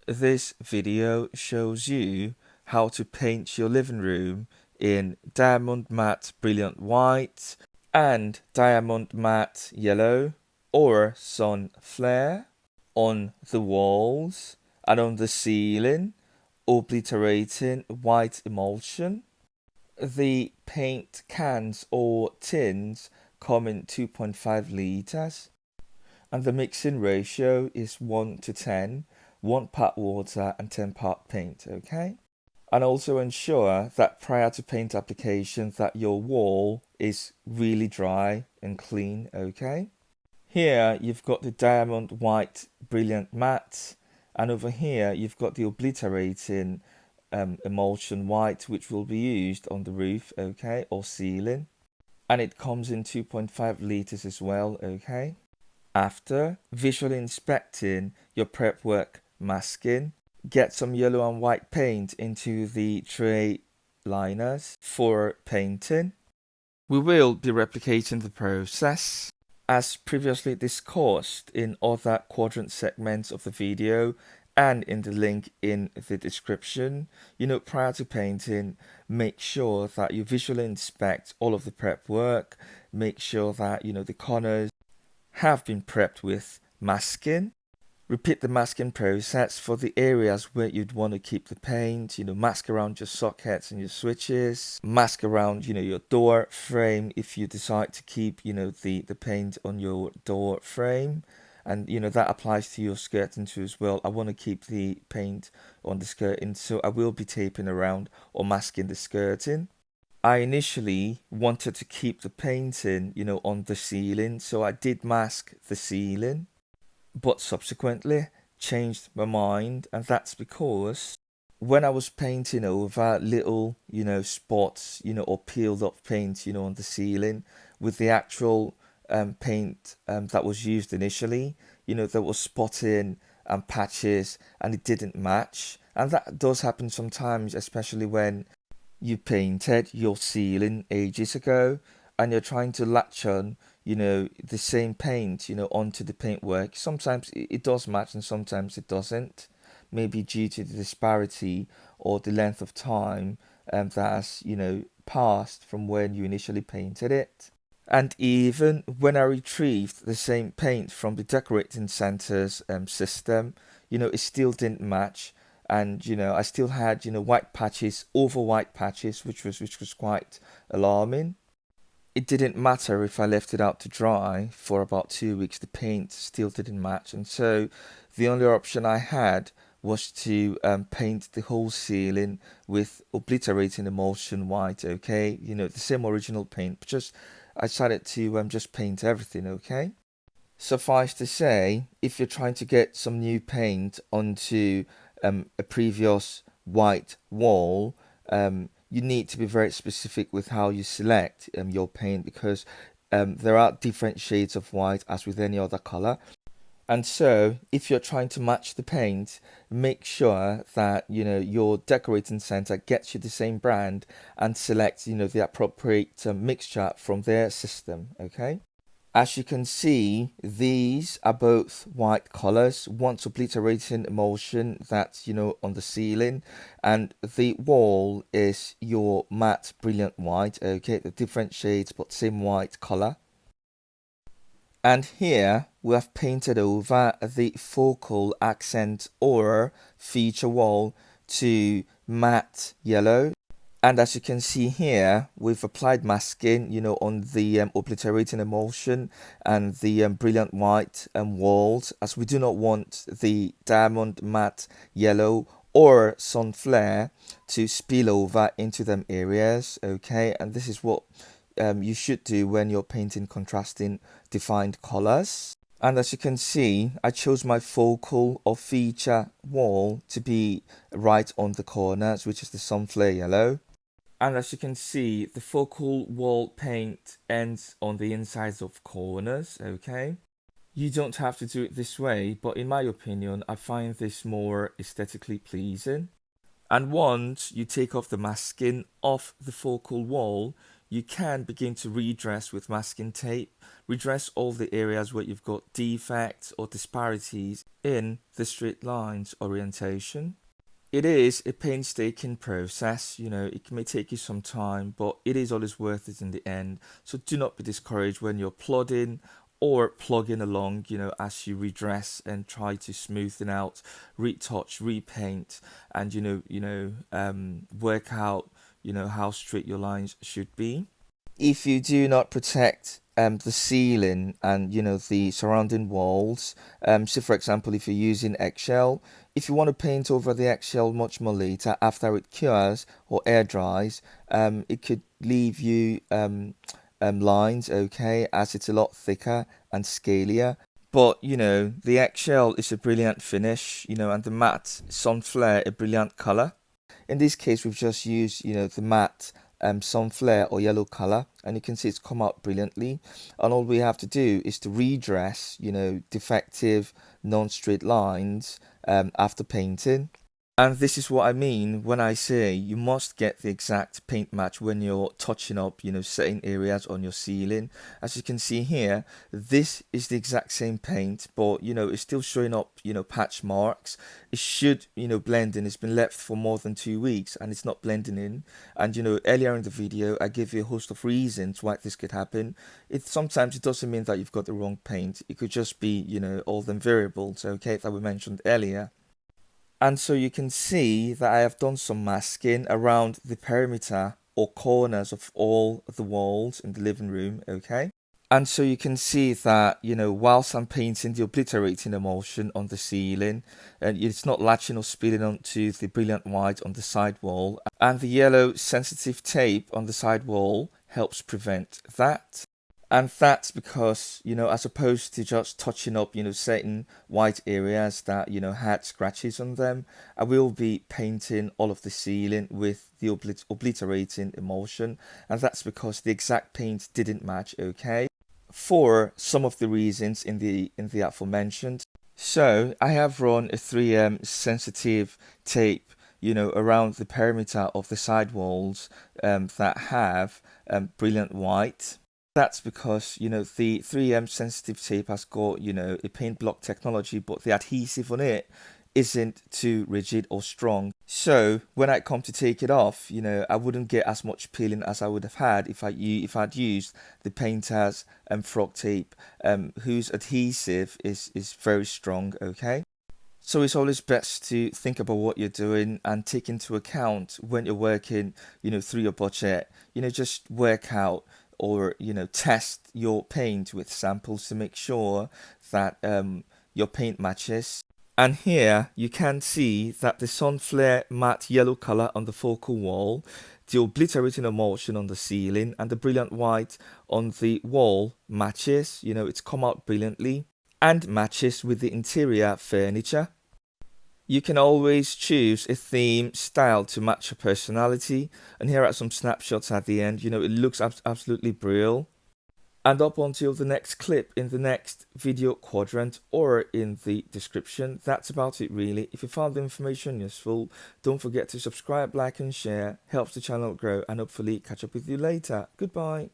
This video shows you how to paint your living room in diamond matte brilliant white and diamond matte yellow or sun flare on the walls and on the ceiling, obliterating white emulsion. The paint cans or tins come in 2.5 liters and the mixing ratio is 1 to 10, 1 part water and 10 part paint, okay? And also ensure that prior to paint application that your wall is really dry and clean, okay? Here you've got the diamond white brilliant matte, and over here you've got the obliterating emulsion white, which will be used on the roof, okay, or ceiling. And it comes in 2.5 liters as well, okay? After visually inspecting your prep work masking, get some yellow and white paint into the tray liners for painting. We will be replicating the process as previously discussed in other quadrant segments of the video and in the link in the description. Prior to painting, make sure that you visually inspect all of the prep work. Make sure that the corners have been prepped with masking. Repeat the masking process for the areas where you'd want to keep the paint. Mask around your sockets and your switches. Mask around, your door frame if you decide to keep, the paint on your door frame. And, that applies to your skirting too as well. I want to keep the paint on the skirting, so I will be taping around or masking the skirting. I initially wanted to keep the painting, on the ceiling, so I did mask the ceiling, but subsequently changed my mind, and that's because when I was painting over little, spots, or peeled up paint, on the ceiling with the actual paint that was used initially, there was spotting and patches, and it didn't match, and that does happen sometimes, especially when you painted your ceiling ages ago and you're trying to latch on the same paint onto the paintwork. Sometimes it does match and sometimes it doesn't, maybe due to the disparity or the length of time that has passed from when you initially painted it. And even when I retrieved the same paint from the decorating center's system, it still didn't match. And I still had white patches over white patches, which was quite alarming. It didn't matter if I left it out to dry for about 2 weeks, the paint still didn't match, and so the only option I had was to paint the whole ceiling with obliterating emulsion white, okay, the same original paint, but just I decided to just paint everything, okay. Suffice to say, if you're trying to get some new paint onto a previous white wall, you need to be very specific with how you select your paint, because there are different shades of white as with any other color. And so if you're trying to match the paint, make sure that your decorating center gets you the same brand and select the appropriate mixture from their system, okay. As you can see, these are both white colors. One's obliterating emulsion that's on the ceiling, and the wall is your matte brilliant white, okay, the different shades but same white color. And here we have painted over the focal accent or feature wall to matte yellow. And as you can see here, we've applied masking, on the obliterating emulsion and the brilliant white walls, as we do not want the diamond matte yellow or sun flare to spill over into them areas, okay. And this is what you should do when you're painting contrasting defined colors. And as you can see, I chose my focal or feature wall to be right on the corners, which is the sun flare yellow. And as you can see, the focal wall paint ends on the insides of corners, okay? You don't have to do it this way, but in my opinion, I find this more aesthetically pleasing. And once you take off the masking off the focal wall, you can begin to redress with masking tape, redress all the areas where you've got defects or disparities in the straight lines orientation. It is a painstaking process, it may take you some time, but it is always worth it in the end. So do not be discouraged when you're plodding or plugging along, as you redress and try to smoothen out, retouch, repaint, and work out, how straight your lines should be. If you do not protect the ceiling and the surrounding walls, so for example, if you're using eggshell, if you want to paint over the eggshell much more later after it cures or air dries, it could leave you lines, okay, as it's a lot thicker and scalier. But the eggshell is a brilliant finish, and the matte sunflare a brilliant color. In this case, we've just used, the matte sunflare or yellow color, and you can see it's come out brilliantly. And all we have to do is to redress, defective non-straight lines after painting. And this is what I mean when I say you must get the exact paint match when you're touching up, certain areas on your ceiling. As you can see here, this is the exact same paint, but, it's still showing up, patch marks. It should, blend in. It's been left for more than 2 weeks and it's not blending in. And, earlier in the video, I gave you a host of reasons why this could happen. Sometimes it doesn't mean that you've got the wrong paint. It could just be, all them variables, okay, that we mentioned earlier. And so you can see that I have done some masking around the perimeter or corners of all the walls in the living room, okay? And so you can see that, whilst I'm painting the obliterating emulsion on the ceiling, and it's not latching or spilling onto the brilliant white on the side wall, and the yellow sensitive tape on the side wall helps prevent that. And that's because, as opposed to just touching up, certain white areas that, had scratches on them, I will be painting all of the ceiling with the obliterating emulsion. And that's because the exact paint didn't match, okay? For some of the reasons in the aforementioned. So I have run a 3M sensitive tape, around the perimeter of the side walls that have brilliant white. That's because, the 3M sensitive tape has got, a paint block technology, but the adhesive on it isn't too rigid or strong. So when I come to take it off, I wouldn't get as much peeling as I would have had if I'd used the painter's frog tape, whose adhesive is very strong, okay? So it's always best to think about what you're doing and take into account when you're working, through your budget, just work out or test your paint with samples to make sure that your paint matches. And here you can see that the sunflare matte yellow color on the focal wall, the obliterating emulsion on the ceiling, and the brilliant white on the wall matches. It's come out brilliantly and matches with the interior furniture. You can always choose a theme style to match your personality, and here are some snapshots at the end. It looks absolutely brilliant. And up until the next clip in the next video quadrant or in the description, that's about it really. If you found the information useful, don't forget to subscribe, like and share. Helps the channel grow, and hopefully catch up with you later. Goodbye.